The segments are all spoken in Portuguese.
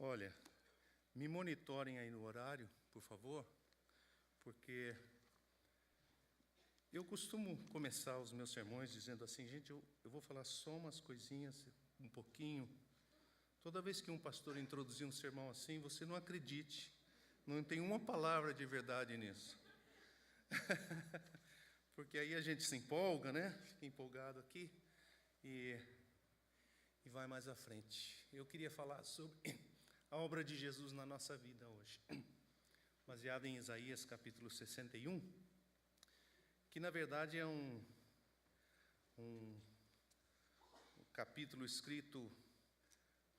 Olha, me monitorem aí no horário, por favor, porque eu costumo começar os meus sermões dizendo assim, gente, eu vou falar só umas coisinhas, um pouquinho. Toda vez que um pastor introduzir um sermão assim, você não acredite, não tem uma palavra de verdade nisso. Porque aí a gente se empolga, né? Fica empolgado aqui e vai mais à frente. Eu queria falar sobre a obra de Jesus na nossa vida hoje, baseado em Isaías capítulo 61, que na verdade é um capítulo escrito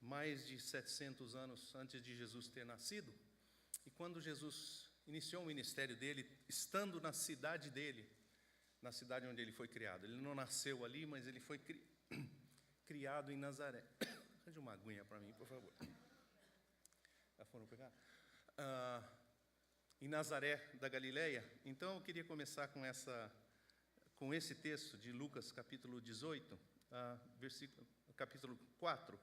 mais de 700 anos antes de Jesus ter nascido. E quando Jesus iniciou o ministério dele, estando na cidade dele, na cidade onde ele foi criado. Ele não nasceu ali, mas ele foi criado em Nazaré. Arranja uma aguinha para mim, por favor. Já foram pegar? Em Nazaré da Galileia. Então, eu queria começar com esse texto de Lucas, capítulo 18, capítulo 4,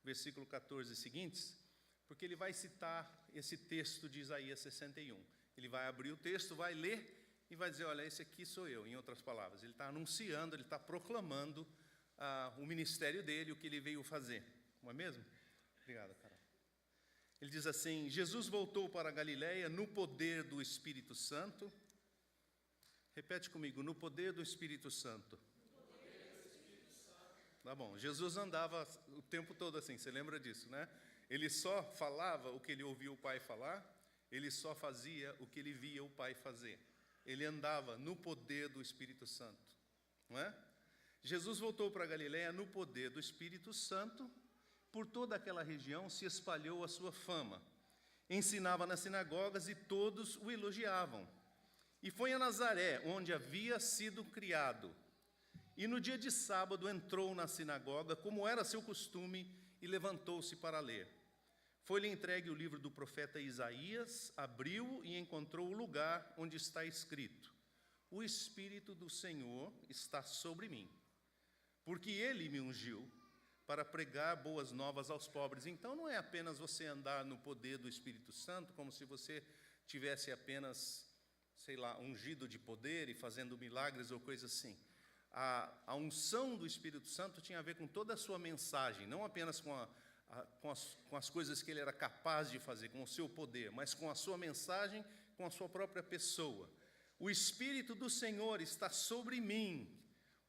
versículo 14 e seguintes, porque ele vai citar esse texto de Isaías 61. Ele vai abrir o texto, vai ler e vai dizer, olha, esse aqui sou eu, em outras palavras. Ele está anunciando, ele está proclamando o ministério dele, o que ele veio fazer. Não é mesmo? Obrigado, Carol. Ele diz assim, Jesus voltou para a Galileia no poder do Espírito Santo. Repete comigo, no poder do Espírito Santo. Tá bom, Jesus andava o tempo todo assim, você lembra disso, né? Ele só falava o que ele ouvia o Pai falar, ele só fazia o que ele via o Pai fazer. Ele andava no poder do Espírito Santo, não é? Jesus voltou para a Galileia no poder do Espírito Santo. Por toda aquela região se espalhou a sua fama. Ensinava nas sinagogas e todos o elogiavam. E foi a Nazaré, onde havia sido criado. E no dia de sábado entrou na sinagoga, como era seu costume, e levantou-se para ler. Foi-lhe entregue o livro do profeta Isaías, abriu e encontrou o lugar onde está escrito: O Espírito do Senhor está sobre mim, porque Ele me ungiu para pregar boas novas aos pobres. Então, não é apenas você andar no poder do Espírito Santo, como se você tivesse apenas, sei lá, ungido de poder e fazendo milagres ou coisa assim. A unção do Espírito Santo tinha a ver com toda a sua mensagem, não apenas com as coisas que ele era capaz de fazer, com o seu poder, mas com a sua mensagem, com a sua própria pessoa. O Espírito do Senhor está sobre mim,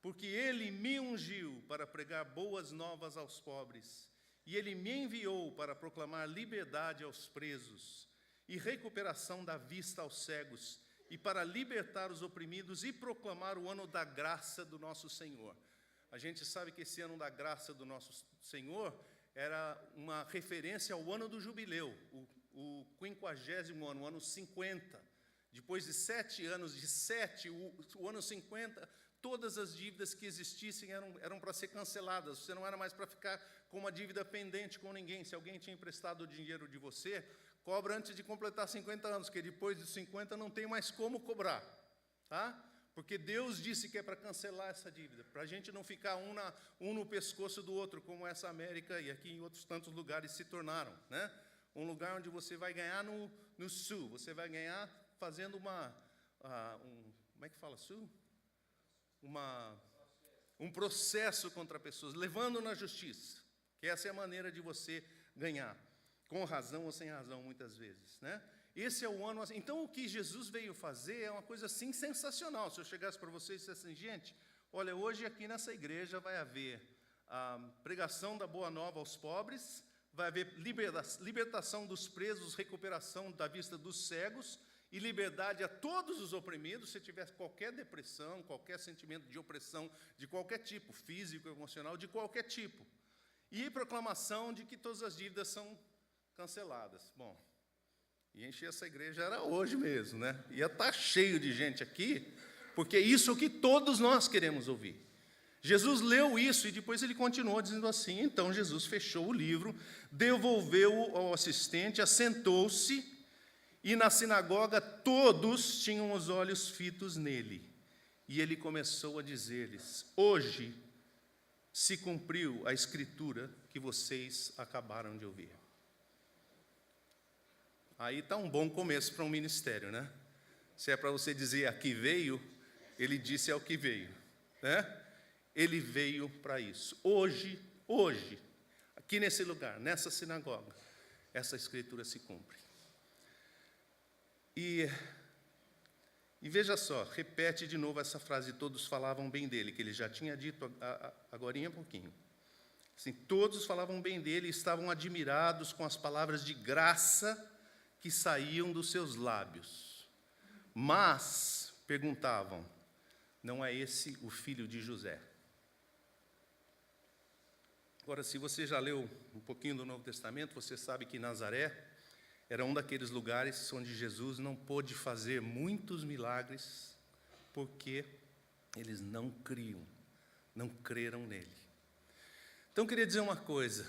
porque Ele me ungiu para pregar boas novas aos pobres, e Ele me enviou para proclamar liberdade aos presos, e recuperação da vista aos cegos, e para libertar os oprimidos, e proclamar o ano da graça do nosso Senhor. A gente sabe que esse ano da graça do nosso Senhor era uma referência ao ano do jubileu, o 50º ano, o ano 50. Depois de 7 anos, o ano 50, todas as dívidas que existissem eram para ser canceladas. Você não era mais para ficar com uma dívida pendente com ninguém. Se alguém tinha emprestado o dinheiro de você, cobra antes de completar 50 anos, porque depois de 50 não tem mais como cobrar, tá? Porque Deus disse que é para cancelar essa dívida, para a gente não ficar um no pescoço do outro, como essa América e aqui em outros tantos lugares se tornaram, né? Um lugar onde você vai ganhar no sul, você vai ganhar fazendo como é que fala sul? Um processo contra pessoas, levando na justiça, que essa é a maneira de você ganhar, com razão ou sem razão, muitas vezes, né? Esse é o ano. Então, o que Jesus veio fazer é uma coisa assim sensacional. Se eu chegasse para vocês e dissesse assim, gente, olha, hoje aqui nessa igreja vai haver a pregação da boa nova aos pobres, vai haver libertação dos presos, recuperação da vista dos cegos e liberdade a todos os oprimidos. Se tiver qualquer depressão, qualquer sentimento de opressão de qualquer tipo, físico, emocional, de qualquer tipo. E proclamação de que todas as dívidas são canceladas. Bom, e encher essa igreja era hoje mesmo, né? Ia estar cheio de gente aqui, porque isso é o que todos nós queremos ouvir. Jesus leu isso e depois ele continuou dizendo assim, então Jesus fechou o livro, devolveu ao assistente, assentou-se, e na sinagoga todos tinham os olhos fitos nele. E ele começou a dizer-lhes, hoje se cumpriu a escritura que vocês acabaram de ouvir. Aí está um bom começo para um ministério, né? Se é para você dizer aqui veio, ele disse ao que veio, né? Ele veio para isso. Hoje, aqui nesse lugar, nessa sinagoga, essa escritura se cumpre. E veja só, repete de novo essa frase, todos falavam bem dele, que ele já tinha dito agorinha há pouquinho. Assim, todos falavam bem dele e estavam admirados com as palavras de graça que saíam dos seus lábios. Mas perguntavam, não é esse o filho de José? Agora, se você já leu um pouquinho do Novo Testamento, você sabe que Nazaré era um daqueles lugares onde Jesus não pôde fazer muitos milagres, porque eles não creram nele. Então, eu queria dizer uma coisa.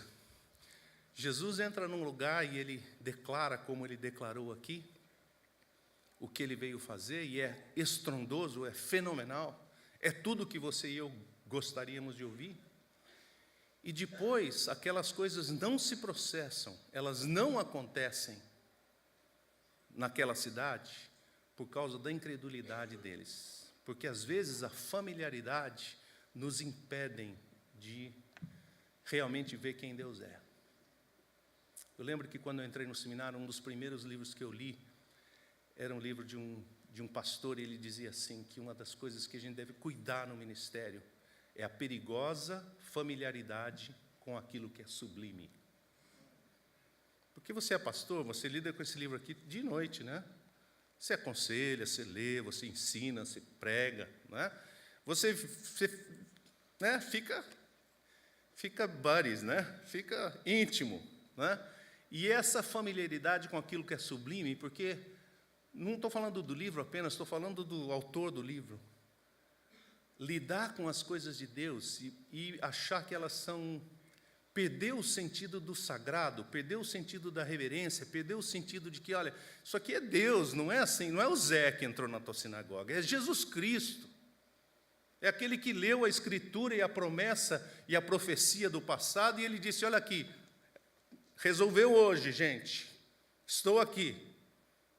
Jesus entra num lugar e ele declara, como ele declarou aqui, o que ele veio fazer, e é estrondoso, é fenomenal, é tudo o que você e eu gostaríamos de ouvir. E depois, aquelas coisas não se processam, elas não acontecem naquela cidade por causa da incredulidade deles. Porque, às vezes, a familiaridade nos impedem de realmente ver quem Deus é. Eu lembro que, quando eu entrei no seminário, um dos primeiros livros que eu li era um livro de um pastor, e ele dizia assim, que uma das coisas que a gente deve cuidar no ministério é a perigosa familiaridade com aquilo que é sublime. Porque você é pastor, você lida com esse livro aqui de noite, né? Você aconselha, você lê, você ensina, você prega, né? Você né? Fica buddies, né? Fica íntimo, né? E essa familiaridade com aquilo que é sublime, porque não estou falando do livro apenas, estou falando do autor do livro. Lidar com as coisas de Deus e achar que elas são... Perder o sentido do sagrado, perder o sentido da reverência, perder o sentido de que, olha, isso aqui é Deus, não é assim, não é o Zé que entrou na tua sinagoga, é Jesus Cristo. É aquele que leu a Escritura e a promessa e a profecia do passado, e ele disse, olha aqui, resolveu hoje, gente, estou aqui,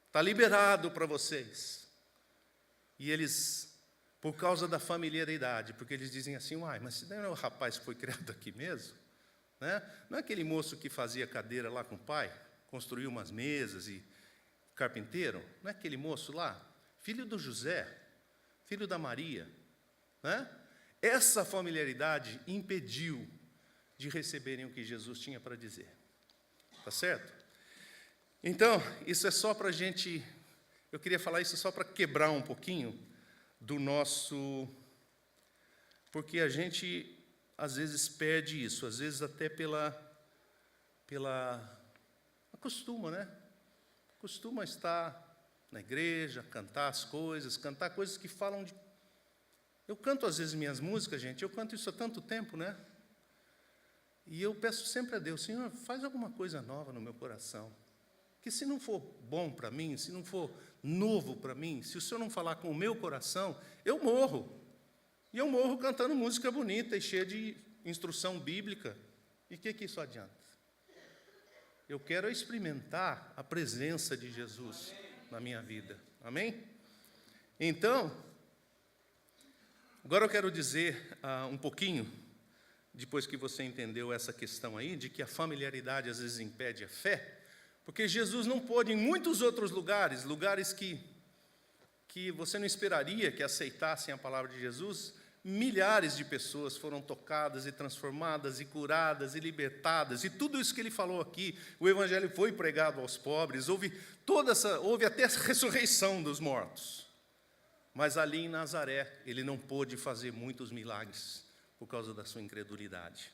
está liberado para vocês. E eles... por causa da familiaridade, porque eles dizem assim, uai, mas esse não é o rapaz que foi criado aqui mesmo? Né? Não é aquele moço que fazia cadeira lá com o pai, construiu umas mesas e carpinteiro? Não é aquele moço lá? Filho do José, filho da Maria. Né? Essa familiaridade impediu de receberem o que Jesus tinha para dizer. Tá certo? Então, isso é só para a gente... Eu queria falar isso só para quebrar um pouquinho do nosso... Porque a gente, às vezes, perde isso, às vezes até acostuma, né? Costuma estar na igreja, cantar as coisas, cantar coisas que falam de... Eu canto, às vezes, minhas músicas, gente, eu canto isso há tanto tempo, né? E eu peço sempre a Deus, Senhor, faz alguma coisa nova no meu coração. Que se não for bom para mim, se não for novo para mim, se o Senhor não falar com o meu coração, eu morro. E eu morro cantando música bonita e cheia de instrução bíblica. E o que isso adianta? Eu quero experimentar a presença de Jesus na minha vida. Amém? Então, agora eu quero dizer um pouquinho, depois que você entendeu essa questão aí, de que a familiaridade às vezes impede a fé, porque Jesus não pôde em muitos outros lugares, lugares que você não esperaria que aceitassem a palavra de Jesus, milhares de pessoas foram tocadas e transformadas e curadas e libertadas, e tudo isso que ele falou aqui, o evangelho foi pregado aos pobres, houve até a ressurreição dos mortos. Mas ali em Nazaré, ele não pôde fazer muitos milagres por causa da sua incredulidade.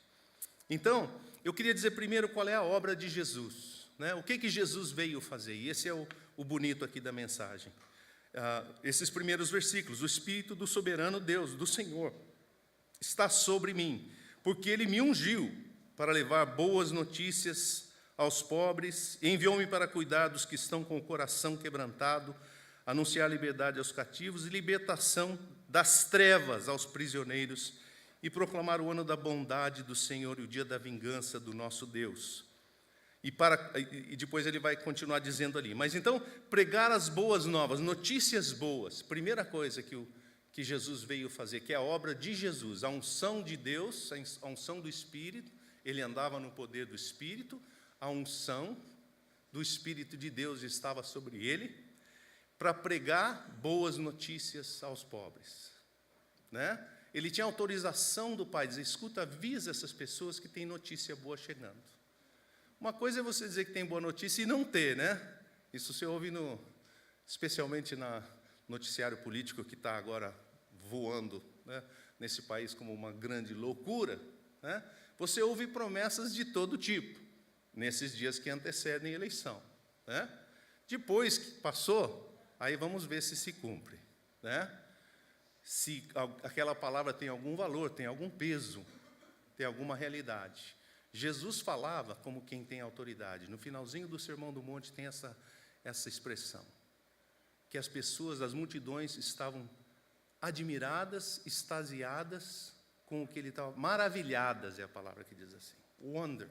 Então, eu queria dizer primeiro qual é a obra de Jesus. Né? O que Jesus veio fazer? E esse é o bonito aqui da mensagem. Esses primeiros versículos. O Espírito do soberano Deus, do Senhor, está sobre mim, porque Ele me ungiu para levar boas notícias aos pobres, e enviou-me para cuidar dos que estão com o coração quebrantado, anunciar liberdade aos cativos e libertação das trevas aos prisioneiros, e proclamar o ano da bondade do Senhor e o dia da vingança do nosso Deus, E depois ele vai continuar dizendo ali. Mas então, pregar as boas novas, notícias boas. Primeira coisa que Jesus veio fazer, que é a obra de Jesus, a unção de Deus, a unção do Espírito. Ele andava no poder do Espírito, a unção do Espírito de Deus estava sobre ele, para pregar boas notícias aos pobres, né? Ele tinha autorização do Pai, dizer, escuta, avisa essas pessoas que tem notícia boa chegando. Uma coisa é você dizer que tem boa notícia e não ter, né? Isso você ouve especialmente no noticiário político que está agora voando, né, nesse país como uma grande loucura, né? Você ouve promessas de todo tipo, nesses dias que antecedem a eleição, né? Depois que passou, aí vamos ver se cumpre, né? Se aquela palavra tem algum valor, tem algum peso, tem alguma realidade. Jesus falava como quem tem autoridade. No finalzinho do Sermão do Monte tem essa expressão, que as pessoas, as multidões estavam admiradas, extasiadas com o que ele estava, maravilhadas é a palavra que diz assim, wonder.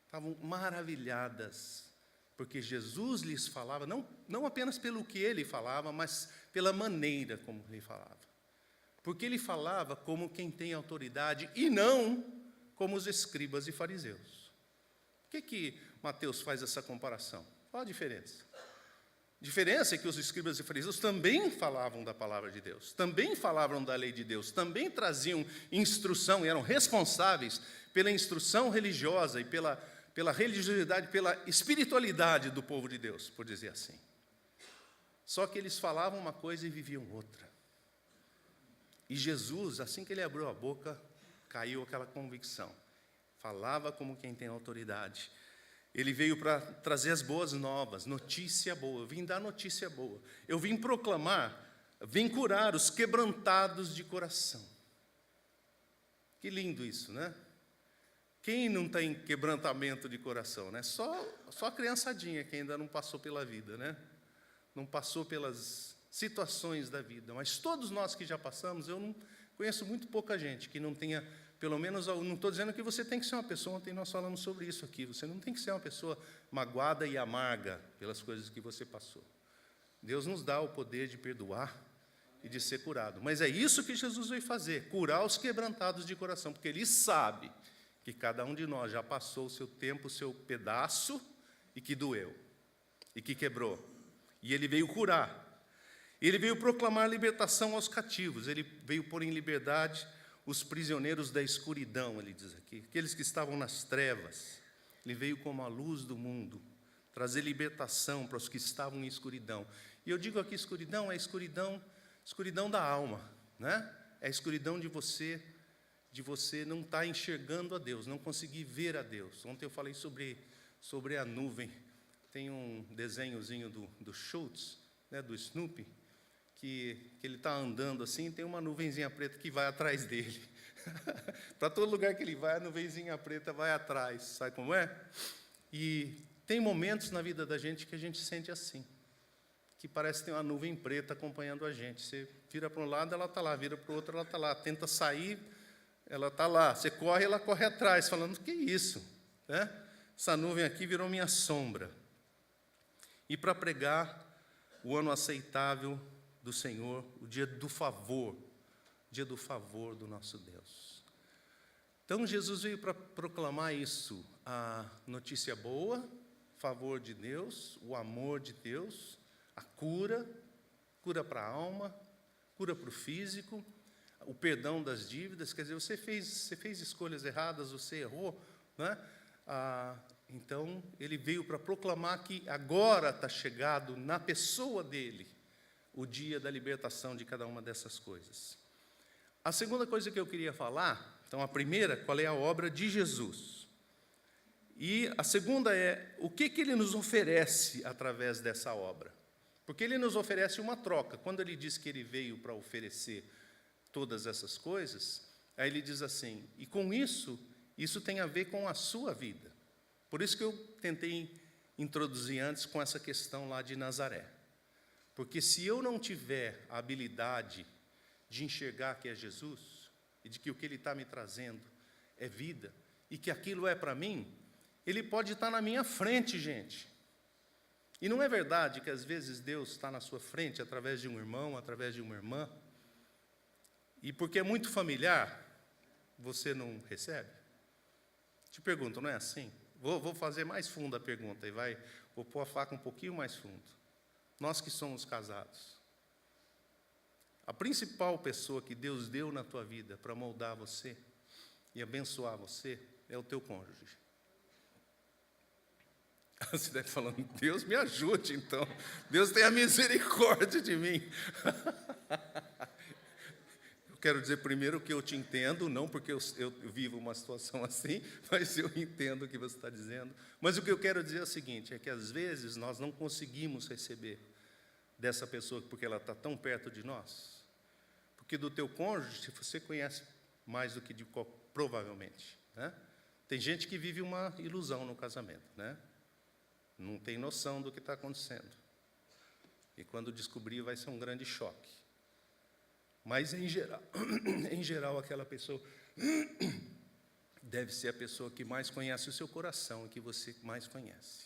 Estavam maravilhadas, porque Jesus lhes falava, não apenas pelo que ele falava, mas pela maneira como ele falava. Porque ele falava como quem tem autoridade e não como os escribas e fariseus. Por que Mateus faz essa comparação? Qual a diferença? A diferença é que os escribas e fariseus também falavam da palavra de Deus, também falavam da lei de Deus, também traziam instrução e eram responsáveis pela instrução religiosa e pela religiosidade, pela espiritualidade do povo de Deus, por dizer assim. Só que eles falavam uma coisa e viviam outra. E Jesus, assim que ele abriu a boca, caiu aquela convicção. Falava como quem tem autoridade. Ele veio para trazer as boas novas, notícia boa. Eu vim dar notícia boa. Eu vim proclamar, vim curar os quebrantados de coração. Que lindo isso, né? Quem não tem quebrantamento de coração, né? Só a criançadinha que ainda não passou pela vida, né? Não passou pelas situações da vida. Mas todos nós que já passamos, eu não conheço muito pouca gente que não tenha, pelo menos, não estou dizendo que você tem que ser uma pessoa, ontem nós falamos sobre isso aqui, você não tem que ser uma pessoa magoada e amarga pelas coisas que você passou. Deus nos dá o poder de perdoar e de ser curado. Mas é isso que Jesus veio fazer, curar os quebrantados de coração, porque Ele sabe que cada um de nós já passou o seu tempo, o seu pedaço, e que doeu, e que quebrou. E Ele veio curar. Ele veio proclamar libertação aos cativos, Ele veio pôr em liberdade os prisioneiros da escuridão, ele diz aqui, aqueles que estavam nas trevas. Ele veio como a luz do mundo, trazer libertação para os que estavam em escuridão. E eu digo aqui escuridão, é escuridão da alma, né? É a escuridão de você não estar enxergando a Deus, não conseguir ver a Deus. Ontem eu falei sobre a nuvem. Tem um desenhozinho do Schultz, né, do Snoopy, que ele está andando assim, e tem uma nuvenzinha preta que vai atrás dele. Para todo lugar que ele vai, a nuvenzinha preta vai atrás, sabe como é? E tem momentos na vida da gente que a gente sente assim, que parece que tem uma nuvem preta acompanhando a gente. Você vira para um lado, ela está lá, vira para o outro, ela está lá, tenta sair, ela está lá, você corre, ela corre atrás, falando, que isso? Né? Essa nuvem aqui virou minha sombra. E para pregar o ano aceitável do Senhor, o dia do favor do nosso Deus. Então, Jesus veio para proclamar isso, a notícia boa, favor de Deus, o amor de Deus, a cura para a alma, cura para o físico, o perdão das dívidas. Quer dizer, você fez escolhas erradas, você errou, né? Então, ele veio para proclamar que agora está chegado na pessoa dele o dia da libertação de cada uma dessas coisas. A segunda coisa que eu queria falar, então a primeira, qual é a obra de Jesus? E a segunda é, o que ele nos oferece através dessa obra? Porque ele nos oferece uma troca. Quando ele diz que ele veio para oferecer todas essas coisas, aí ele diz assim, e com isso tem a ver com a sua vida. Por isso que eu tentei introduzir antes com essa questão lá de Nazaré. Porque se eu não tiver a habilidade de enxergar que é Jesus, e de que o que Ele está me trazendo é vida, e que aquilo é para mim, Ele pode estar na minha frente, gente. E não é verdade que às vezes Deus está na sua frente através de um irmão, através de uma irmã, e porque é muito familiar, você não recebe? Te pergunto, não é assim? Vou fazer mais fundo a pergunta e vou pôr a faca um pouquinho mais fundo. Nós que somos casados, a principal pessoa que Deus deu na tua vida para moldar você e abençoar você é o teu cônjuge. Você deve estar falando, Deus me ajude então, Deus tenha misericórdia de mim. Eu quero dizer primeiro que eu te entendo, não porque eu vivo uma situação assim, mas eu entendo o que você está dizendo. Mas o que eu quero dizer é o seguinte, é que às vezes nós não conseguimos receber dessa pessoa porque ela está tão perto de nós, porque do teu cônjuge você conhece mais do que provavelmente, né? Tem gente que vive uma ilusão no casamento, né? Não tem noção do que está acontecendo. E quando descobrir, vai ser um grande choque. Mas, em geral, aquela pessoa deve ser a pessoa que mais conhece o seu coração e que você mais conhece.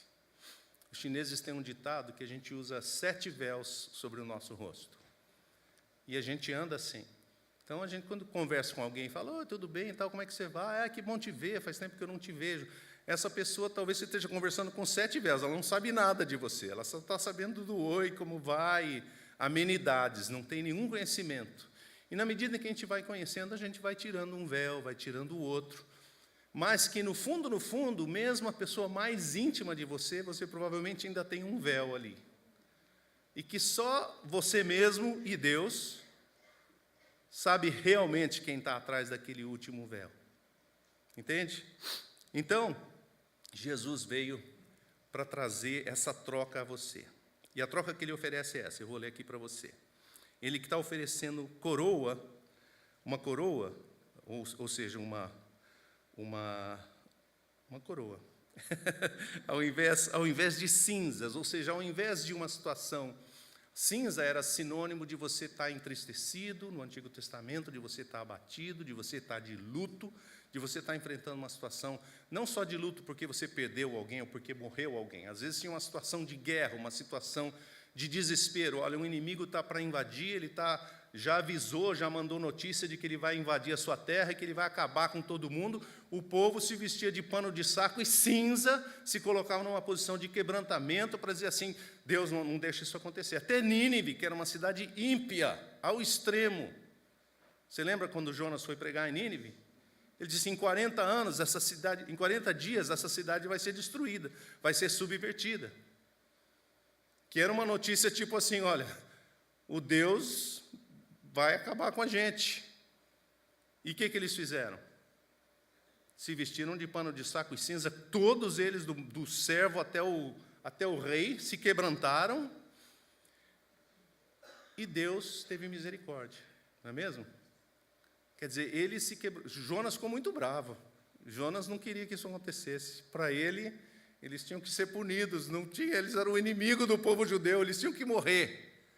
Os chineses têm um ditado que a gente usa 7 véus sobre o nosso rosto. E a gente anda assim. Então, a gente, quando conversa com alguém, fala, oi, tudo bem e tal, como é que você vai? Ah, que bom te ver, faz tempo que eu não te vejo. Essa pessoa, talvez você esteja conversando com 7 véus, ela não sabe nada de você, ela só está sabendo do oi, como vai, amenidades, não tem nenhum conhecimento. E na medida que a gente vai conhecendo, a gente vai tirando um véu, vai tirando o outro. Mas que no fundo, mesmo a pessoa mais íntima de você, você provavelmente ainda tem um véu ali. E que só você mesmo e Deus sabe realmente quem está atrás daquele último véu. Entende? Então, Jesus veio para trazer essa troca a você. E a troca que ele oferece é essa, eu vou ler aqui para você. Ele que está oferecendo uma coroa, ou seja, uma coroa, ao invés de cinzas, ou seja, ao invés de uma situação, cinza era sinônimo de você estar entristecido, no Antigo Testamento, de você estar abatido, de você estar de luto, de você estar enfrentando uma situação, não só de luto porque você perdeu alguém ou porque morreu alguém, às vezes tinha uma situação de guerra, uma situação de desespero. Olha, um inimigo está para invadir, ele já avisou, já mandou notícia de que ele vai invadir a sua terra e que ele vai acabar com todo mundo. O povo se vestia de pano de saco e cinza, se colocava numa posição de quebrantamento para dizer assim, Deus não deixa isso acontecer. Até Nínive, que era uma cidade ímpia, ao extremo. Você lembra quando Jonas foi pregar em Nínive? Ele disse, em 40 anos, em 40 dias, essa cidade vai ser destruída, vai ser subvertida. Que era uma notícia tipo assim, olha, o Deus vai acabar com a gente. E o que eles fizeram? Se vestiram de pano de saco e cinza, todos eles, do servo até o rei, se quebrantaram, e Deus teve misericórdia, não é mesmo? Quer dizer, ele se quebrou. Jonas ficou muito bravo. Jonas não queria que isso acontecesse. Para ele, eles tinham que ser punidos. Eles eram o inimigo do povo judeu, eles tinham que morrer.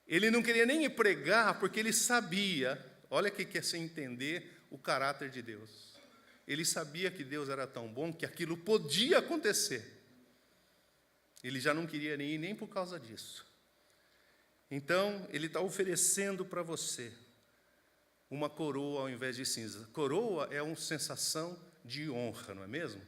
Ele não queria nem ir pregar, porque ele sabia, olha o que é sem entender o caráter de Deus. Ele sabia que Deus era tão bom que aquilo podia acontecer. Ele já não queria nem ir nem por causa disso. Então, ele está oferecendo para você uma coroa ao invés de cinza. Coroa é uma sensação de honra, não é mesmo?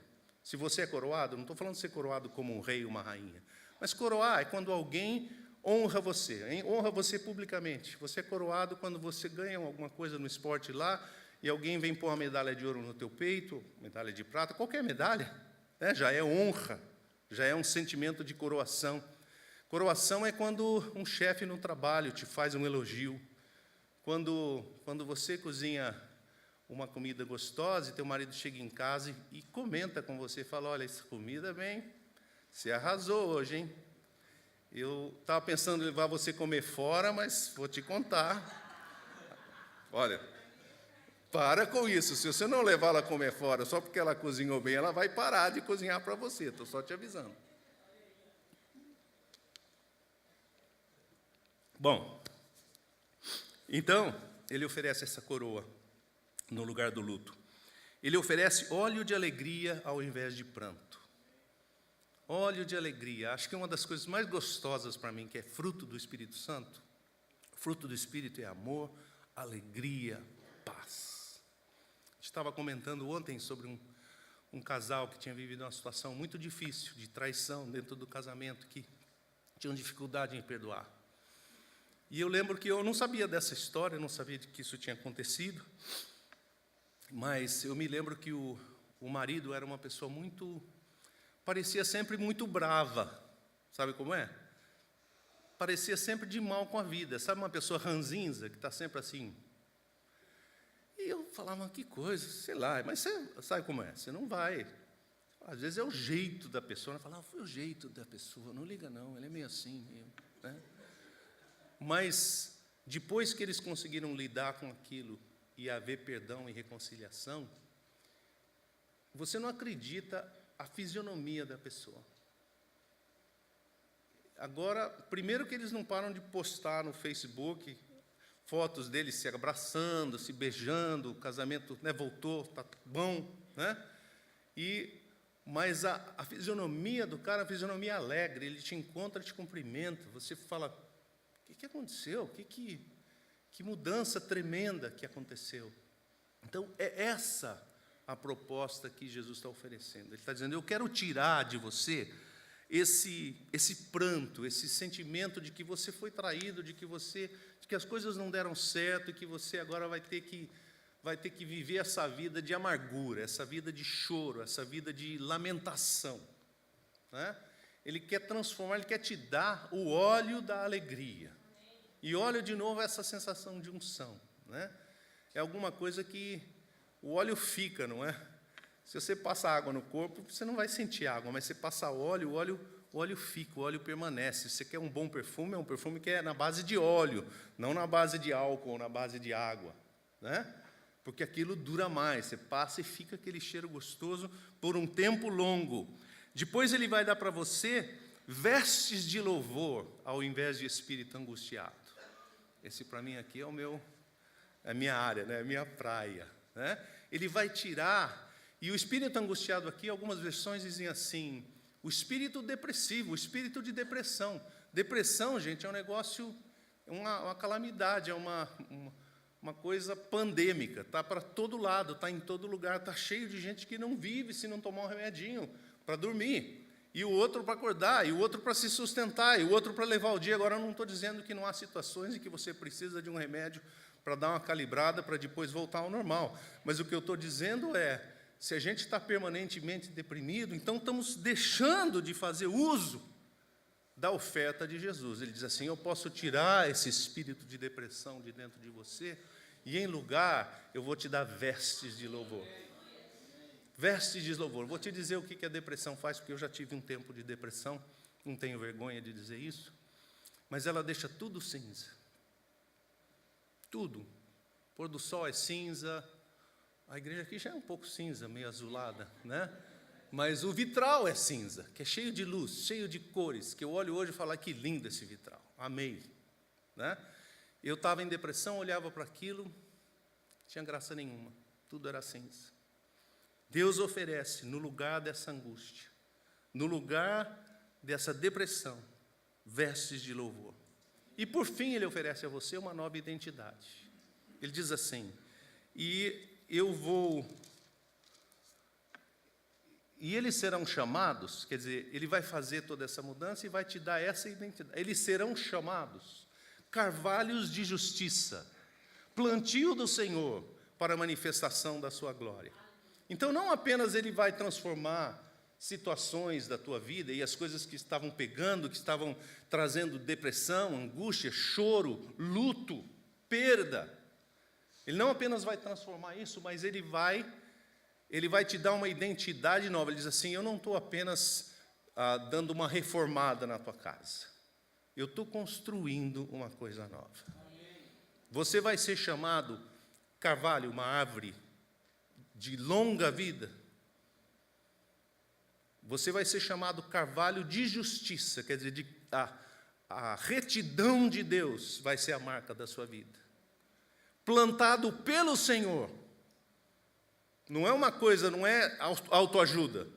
Se você é coroado, não estou falando de ser coroado como um rei ou uma rainha, mas coroar é quando alguém honra você publicamente. Você é coroado quando você ganha alguma coisa no esporte lá, e alguém vem pôr uma medalha de ouro no teu peito, medalha de prata, qualquer medalha, né? Já é honra, já é um sentimento de coroação. Coroação é quando um chefe no trabalho te faz um elogio. Quando você cozinha uma comida gostosa e teu marido chega em casa e comenta com você, fala, olha, essa comida, você arrasou hoje, hein? Eu estava pensando em levar você comer fora, mas vou te contar. Olha, para com isso, se você não levar ela a comer fora só porque ela cozinhou bem, ela vai parar de cozinhar para você, estou só te avisando. Bom, então, ele oferece essa coroa no lugar do luto. Ele oferece óleo de alegria ao invés de pranto. Óleo de alegria. Acho que uma das coisas mais gostosas para mim, que é fruto do Espírito Santo, fruto do Espírito é amor, alegria, paz. A gente estava comentando ontem sobre um casal que tinha vivido uma situação muito difícil, de traição dentro do casamento, que tinham dificuldade em perdoar. E eu lembro que eu não sabia dessa história, não sabia de que isso tinha acontecido, mas eu me lembro que o marido era uma pessoa parecia sempre muito brava, sabe como é? Parecia sempre de mal com a vida, sabe uma pessoa ranzinza, que está sempre assim. E eu falava, que coisa, sei lá, mas você sabe como é, você não vai. Às vezes é o jeito da pessoa, eu falava, foi o jeito da pessoa, não liga não, ele é meio assim, né? Mas, depois que eles conseguiram lidar com aquilo e haver perdão e reconciliação, você não acredita a fisionomia da pessoa. Agora, primeiro que eles não param de postar no Facebook fotos deles se abraçando, se beijando, o casamento, né, voltou, está bom, né? Mas a fisionomia do cara é uma fisionomia alegre, ele te encontra, te cumprimenta, você fala, o que aconteceu? Que mudança tremenda que aconteceu. Então, é essa a proposta que Jesus está oferecendo. Ele está dizendo, eu quero tirar de você esse pranto, esse sentimento de que você foi traído, de que as coisas não deram certo e que você agora vai ter que viver essa vida de amargura, essa vida de choro, essa vida de lamentação, né? Ele quer transformar, ele quer te dar o óleo da alegria. E óleo, de novo, é essa sensação de unção, né? É alguma coisa que o óleo fica, não é? Se você passa água no corpo, você não vai sentir água, mas você passa óleo, o óleo fica, o óleo permanece. Se você quer um bom perfume, é um perfume que é na base de óleo, não na base de álcool ou na base de água, né? Porque aquilo dura mais, você passa e fica aquele cheiro gostoso por um tempo longo. Depois ele vai dar para você vestes de louvor, ao invés de espírito angustiado. Esse, para mim, aqui é a minha área, né? É a minha praia, né? Ele vai tirar, e o espírito angustiado aqui, algumas versões dizem assim, o espírito depressivo, o espírito de depressão. Depressão, gente, é um negócio, uma calamidade, é uma coisa pandêmica, está para todo lado, está em todo lugar, está cheio de gente que não vive se não tomar um remedinho para dormir. E o outro para acordar, e o outro para se sustentar, e o outro para levar o dia. Agora, eu não estou dizendo que não há situações em que você precisa de um remédio para dar uma calibrada, para depois voltar ao normal. Mas o que eu estou dizendo é, se a gente está permanentemente deprimido, então estamos deixando de fazer uso da oferta de Jesus. Ele diz assim, eu posso tirar esse espírito de depressão de dentro de você, e em lugar, eu vou te dar vestes de louvor. Vestes de louvor. Vou te dizer o que a depressão faz, porque eu já tive um tempo de depressão, não tenho vergonha de dizer isso, mas ela deixa tudo cinza. Tudo. O pôr do sol é cinza, a igreja aqui já é um pouco cinza, meio azulada, né? Mas o vitral é cinza, que é cheio de luz, cheio de cores, que eu olho hoje e falo, que lindo esse vitral, amei, né? Eu estava em depressão, olhava para aquilo, não tinha graça nenhuma, tudo era cinza. Deus oferece, no lugar dessa angústia, no lugar dessa depressão, vestes de louvor. E, por fim, Ele oferece a você uma nova identidade. Ele diz assim, e eles serão chamados, quer dizer, Ele vai fazer toda essa mudança e vai te dar essa identidade. Eles serão chamados carvalhos de justiça, plantio do Senhor para a manifestação da sua glória. Então, não apenas Ele vai transformar situações da tua vida e as coisas que estavam pegando, que estavam trazendo depressão, angústia, choro, luto, perda. Ele não apenas vai transformar isso, mas Ele vai te dar uma identidade nova. Ele diz assim, eu não estou apenas dando uma reformada na tua casa. Eu estou construindo uma coisa nova. Você vai ser chamado carvalho, uma árvore de longa vida. Você vai ser chamado carvalho de justiça, quer dizer, a retidão de Deus vai ser a marca da sua vida. Plantado pelo Senhor. Não é uma coisa, não é autoajuda.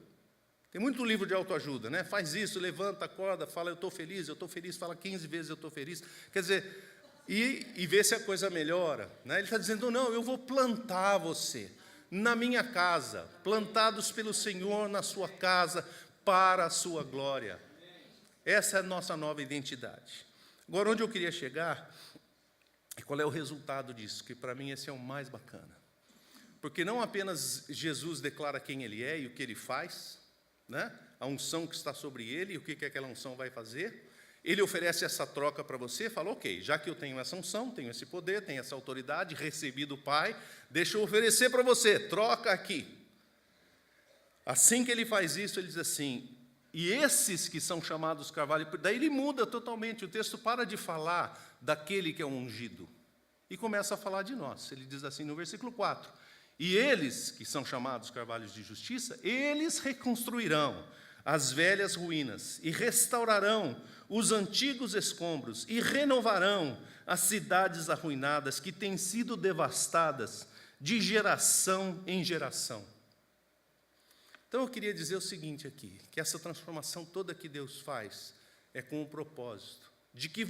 Tem muito livro de autoajuda, né? Faz isso, levanta, acorda, fala eu estou feliz, fala 15 vezes eu estou feliz. Quer dizer, e vê se a coisa melhora, né? Ele está dizendo, não, eu vou plantar você na minha casa, plantados pelo Senhor na sua casa, para a sua glória. Essa é a nossa nova identidade. Agora, onde eu queria chegar, e qual é o resultado disso? Que para mim esse é o mais bacana. Porque não apenas Jesus declara quem Ele é e o que Ele faz, né? A unção que está sobre Ele e o que aquela unção vai fazer. Ele oferece essa troca para você, fala, ok, já que eu tenho essa unção, tenho esse poder, tenho essa autoridade, recebi do Pai, deixa eu oferecer para você, troca aqui. Assim que Ele faz isso, Ele diz assim, e esses que são chamados carvalho, daí Ele muda totalmente, o texto para de falar daquele que é ungido, e começa a falar de nós. Ele diz assim no versículo 4, e eles que são chamados carvalhos de justiça, eles reconstruirão as velhas ruínas, e restaurarão os antigos escombros, e renovarão as cidades arruinadas, que têm sido devastadas de geração em geração. Então eu queria dizer o seguinte aqui, que essa transformação toda que Deus faz é com o propósito de que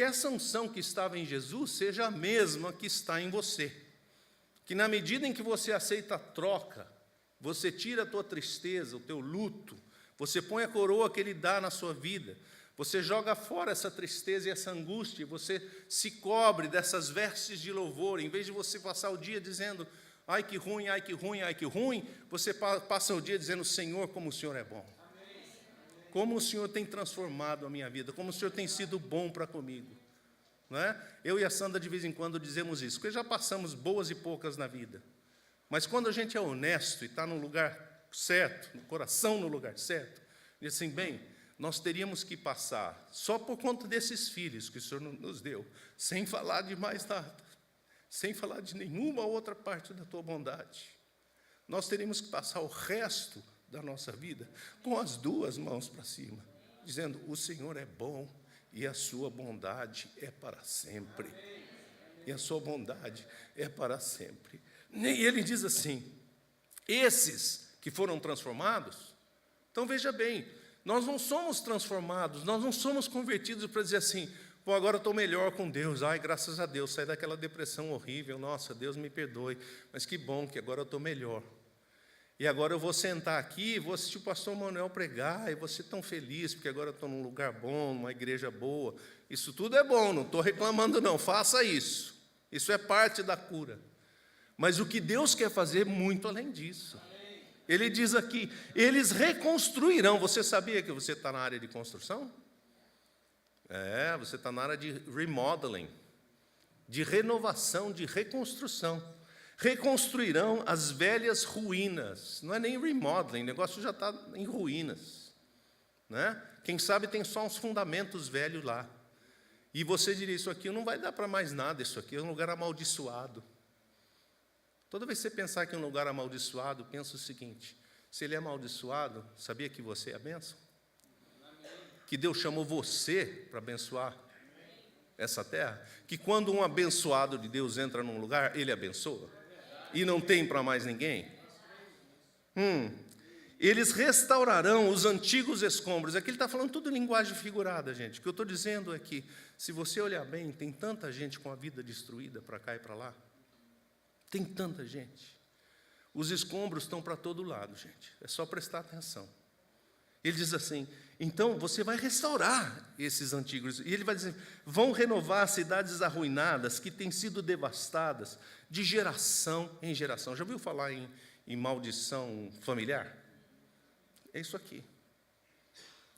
essa unção que estava em Jesus seja a mesma que está em você. Que na medida em que você aceita a troca, você tira a tua tristeza, o teu luto, você põe a coroa que Ele dá na sua vida, você joga fora essa tristeza e essa angústia, você se cobre dessas vestes de louvor, em vez de você passar o dia dizendo, ai que ruim, ai que ruim, ai que ruim, você passa o dia dizendo, Senhor, como o Senhor é bom. Como o Senhor tem transformado a minha vida, como o Senhor tem sido bom para comigo. Não é? Eu e a Sandra, de vez em quando, dizemos isso, porque já passamos boas e poucas na vida. Mas quando a gente é honesto e está no lugar certo, no coração no lugar certo, diz assim, bem, nós teríamos que passar, só por conta desses filhos que o Senhor nos deu, sem falar de mais nada, sem falar de nenhuma outra parte da tua bondade, nós teríamos que passar o resto da nossa vida com as duas mãos para cima, dizendo, o Senhor é bom e a sua bondade é para sempre. E a sua bondade é para sempre. E ele diz assim, esses que foram transformados, então veja bem, nós não somos transformados, nós não somos convertidos para dizer assim, pô, agora eu estou melhor com Deus, ai, graças a Deus, saí daquela depressão horrível, nossa, Deus me perdoe, mas que bom que agora eu estou melhor. E agora eu vou sentar aqui e vou assistir o pastor Manuel pregar, e vou ser tão feliz, porque agora eu estou num lugar bom, numa igreja boa. Isso tudo é bom, não estou reclamando não, faça isso. Isso é parte da cura. Mas o que Deus quer fazer é muito além disso. Ele diz aqui, eles reconstruirão. Você sabia que você está na área de construção? Você está na área de remodeling, de renovação, de reconstrução. Reconstruirão as velhas ruínas. Não é nem remodeling, o negócio já está em ruínas. Né? Quem sabe tem só uns fundamentos velhos lá. E você diria, isso aqui não vai dar para mais nada, isso aqui é um lugar amaldiçoado. Toda vez que você pensar que é um lugar amaldiçoado, pensa o seguinte, se ele é amaldiçoado, sabia que você é a bênção? Que Deus chamou você para abençoar essa terra? Que quando um abençoado de Deus entra num lugar, ele abençoa? E não tem para mais ninguém? Eles restaurarão os antigos escombros. Aqui ele está falando tudo em linguagem figurada, gente. O que eu estou dizendo é que, se você olhar bem, tem tanta gente com a vida destruída para cá e para lá. Tem tanta gente. Os escombros estão para todo lado, gente. É só prestar atenção. Ele diz assim, então você vai restaurar esses antigos. E ele vai dizer, vão renovar as cidades arruinadas que têm sido devastadas de geração em geração. Já ouviu falar em maldição familiar? É isso aqui.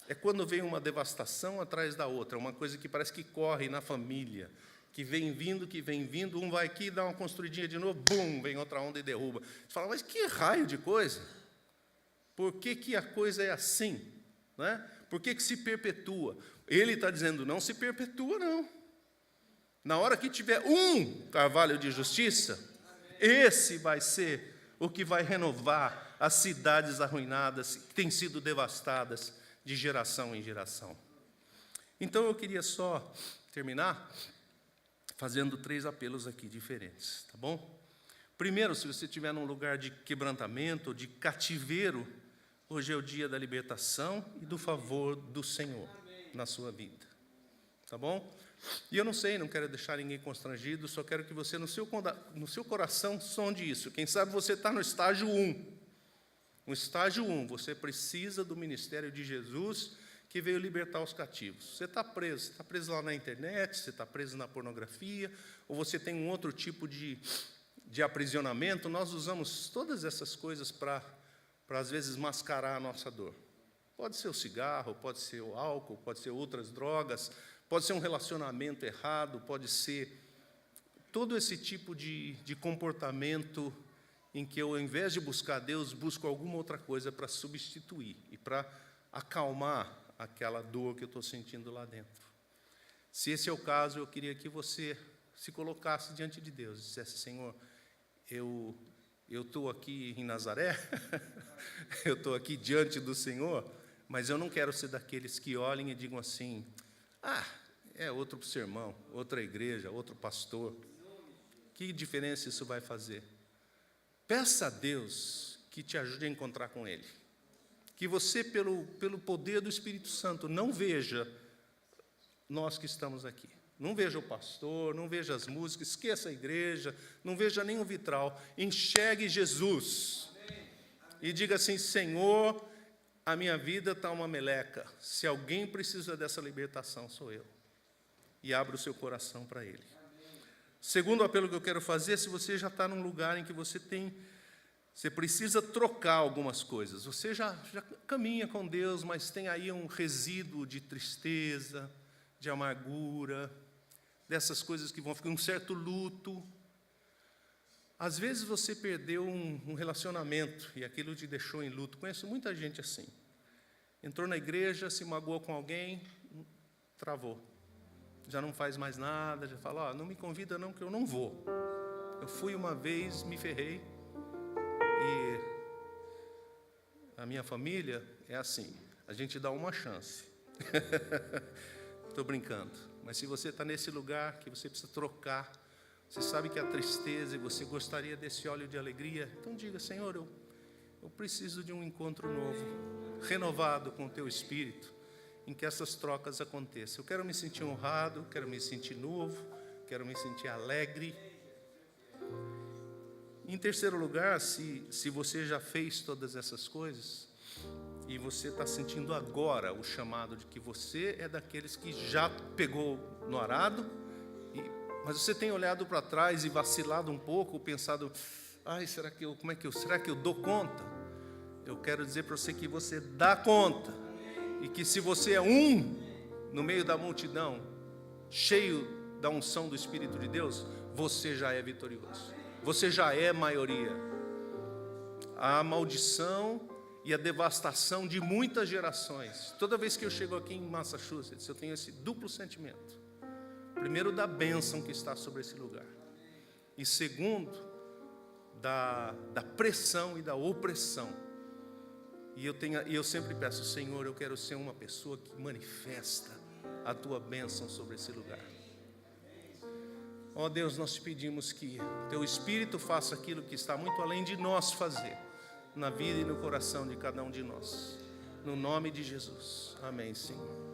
É quando vem uma devastação atrás da outra, uma coisa que parece que corre na família, que vem vindo, um vai aqui, dá uma construidinha de novo, bum, vem outra onda e derruba. Você fala, mas que raio de coisa? Por que a coisa é assim? Né? Por que se perpetua? Ele está dizendo, não se perpetua, não. Na hora que tiver um carvalho de justiça, esse vai ser o que vai renovar as cidades arruinadas, que têm sido devastadas de geração em geração. Então, eu queria só terminar fazendo 3 apelos aqui diferentes, tá bom? Primeiro, se você estiver num lugar de quebrantamento, de cativeiro, hoje é o dia da libertação e do favor do Senhor na sua vida. Tá bom? E eu não sei, não quero deixar ninguém constrangido, só quero que você, no seu coração, sonde isso. Quem sabe você está no estágio 1. No estágio 1, você precisa do ministério de Jesus, que veio libertar os cativos. Você está preso lá na internet, você está preso na pornografia, ou você tem um outro tipo de aprisionamento. Nós usamos todas essas coisas para, às vezes, mascarar a nossa dor. Pode ser o cigarro, pode ser o álcool, pode ser outras drogas, pode ser um relacionamento errado, pode ser todo esse tipo de comportamento em que eu, ao invés de buscar Deus, busco alguma outra coisa para substituir e para acalmar aquela dor que eu estou sentindo lá dentro. Se esse é o caso, eu queria que você se colocasse diante de Deus e dissesse: Senhor, eu estou aqui em Nazaré, eu estou aqui diante do Senhor, mas eu não quero ser daqueles que olhem e digam assim: é outro sermão, outra igreja, outro pastor. Que diferença isso vai fazer? Peça a Deus que te ajude a encontrar com Ele. Que você, pelo poder do Espírito Santo, não veja nós que estamos aqui. Não veja o pastor, não veja as músicas, esqueça a igreja, não veja nem o vitral. Enxergue Jesus. E diga assim: Senhor, a minha vida está uma meleca. Se alguém precisa dessa libertação, sou eu. E abra o seu coração para Ele. Segundo apelo que eu quero fazer, se você já está num lugar em que você precisa trocar algumas coisas. Você já caminha com Deus, mas tem aí um resíduo de tristeza, de amargura, dessas coisas que vão ficar um certo luto. Às vezes você perdeu um relacionamento e aquilo te deixou em luto. Conheço muita gente assim. Entrou na igreja, se magoou com alguém, travou. Já não faz mais nada, já fala: não me convida não, que eu não vou. Eu fui uma vez, me ferrei. E a minha família é assim, a gente dá uma chance. Estou brincando. Mas se você está nesse lugar que você precisa trocar, você sabe que a tristeza e você gostaria desse óleo de alegria, então diga: Senhor, eu preciso de um encontro novo, renovado com o Teu Espírito, em que essas trocas aconteçam. Eu quero me sentir honrado, quero me sentir novo, quero me sentir alegre. Em terceiro lugar, se você já fez todas essas coisas e você está sentindo agora o chamado de que você é daqueles que já pegou no arado, mas você tem olhado para trás e vacilado um pouco, pensado: será que eu dou conta? Eu quero dizer para você que você dá conta, e que se você é no meio da multidão, cheio da unção do Espírito de Deus, você já é vitorioso. Você já é maioria. A maldição e a devastação de muitas gerações. Toda vez que eu chego aqui em Massachusetts, eu tenho esse duplo sentimento. Primeiro, da bênção que está sobre esse lugar. E segundo, da pressão e da opressão. E eu sempre peço: Senhor, eu quero ser uma pessoa que manifesta a Tua bênção sobre esse lugar. Ó Deus, nós te pedimos que Teu Espírito faça aquilo que está muito além de nós fazer, na vida e no coração de cada um de nós. No nome de Jesus. Amém, Senhor.